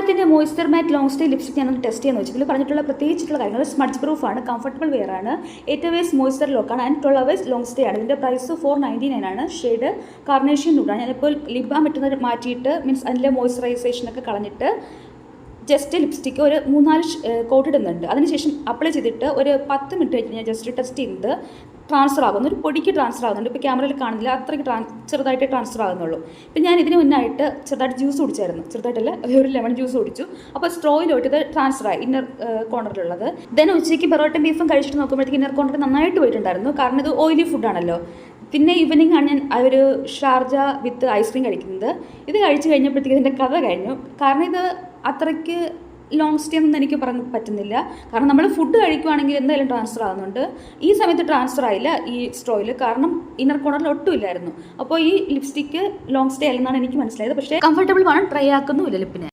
മാറ്റിൻ്റെ moisture matte long stay lipstick ഞാനൊന്ന് test ചെയ്യാൻ വെച്ചു. ഇതിൽ പറഞ്ഞിട്ടുള്ള പ്രത്യേകിച്ചിട്ടുള്ള കാര്യങ്ങൾ സ്മഡ്ജ് പ്രൂഫ് ആണ്, കംഫർട്ടബിൾ വെയർ ആണ്, 8 hours മോയ്സ്ചർ ലോക്കാണ് ആൻഡ് 12 hours ലോങ് സ്റ്റേ ആണ്. ഇതിൻ്റെ പ്രൈസ് 499 ആണ്. ഷെയ്ഡ് കാർണേഷ്യൻ നുഡാണ്. ഞാനിപ്പോൾ ലിപ് ബാം ഇട്ടുന്നത് മാറ്റിയിട്ട് മീൻസ് അതിൻ്റെ മോയ്സ്ചറൈസേഷനൊക്കെ കളഞ്ഞിട്ട് ജസ്റ്റ് ലിപ്സ്റ്റിക്ക് ഒരു 3-4 കോട്ട് ഇടുന്നുണ്ട്. അതിനുശേഷം അപ്ലൈ ചെയ്തിട്ട് ഒരു 10 മിനിറ്റ് കഴിഞ്ഞ് ഞാൻ ജസ്റ്റ് ടെസ്റ്റ് ചെയ്യുന്നത് ട്രാൻസ്ഫർ ആകുന്നു. ഒരു പൊടിക്ക് ട്രാൻസ്ഫർ ആകുന്നുണ്ട്. ഇപ്പോൾ ക്യാമറയിൽ കാണുന്നില്ല, അത്രയ്ക്ക് ചെറുതായിട്ട് ട്രാൻസ്ഫർ ആകുന്നുള്ളൂ. ഇപ്പം ഞാൻ ഇതിന് മുന്നായിട്ട് ചെറുതായിട്ട് ജ്യൂസ് കുടിച്ചായിരുന്നു, ചെറുതായിട്ടല്ല ഒരു ലെമൺ ജ്യൂസ് കുടിച്ചു. അപ്പോൾ സ്ട്രോയിലോട്ട് ഇത് ട്രാൻസ്ഫർ ആയി ഇന്നർ കോർണറിലുള്ളത്. ദെൻ ഉച്ചയ്ക്ക് പൊറോട്ടയും ബീഫും കഴിച്ചിട്ട് നോക്കുമ്പോഴത്തേക്ക് ഇന്നർ കോർണർ നന്നായിട്ട് പോയിട്ടുണ്ടായിരുന്നു. കാരണം ഇത് ഓയിലി ഫുഡാണല്ലോ. പിന്നെ ഈവനിങ് ആണ് ഞാൻ ഒരു ഷാർജ വിത്ത് ഐസ്ക്രീം കഴിക്കുന്നത്. ഇത് കഴിച്ച് കഴിഞ്ഞപ്പോഴത്തേക്ക് ഇതിൻ്റെ കഥ കഴിഞ്ഞു. കാരണം ഇത് അത്രയ്ക്ക് ലോങ് സ്റ്റേ ഒന്നും എനിക്ക് പറയാൻ പറ്റുന്നില്ല. കാരണം നമ്മൾ ഫുഡ് കഴിക്കുവാണെങ്കിൽ എന്തായാലും ട്രാൻസ്ഫർ ആകുന്നുണ്ട്. ഈ സമയത്ത് ട്രാൻസ്ഫർ ആയില്ല ഈ സ്ട്രോയിൽ, കാരണം ഇന്നർ കോർണറിൽ ഒട്ടും ഇല്ലായിരുന്നു. അപ്പോൾ ഈ ലിപ്സ്റ്റിക്ക് ലോങ് സ്റ്റേ അല്ലെന്നാണ് എനിക്ക് മനസ്സിലായത്. പക്ഷേ കംഫർട്ടബിൾ ആണ്, ട്രൈ ആക്കുന്നുമില്ല ലിപ്പിനെ.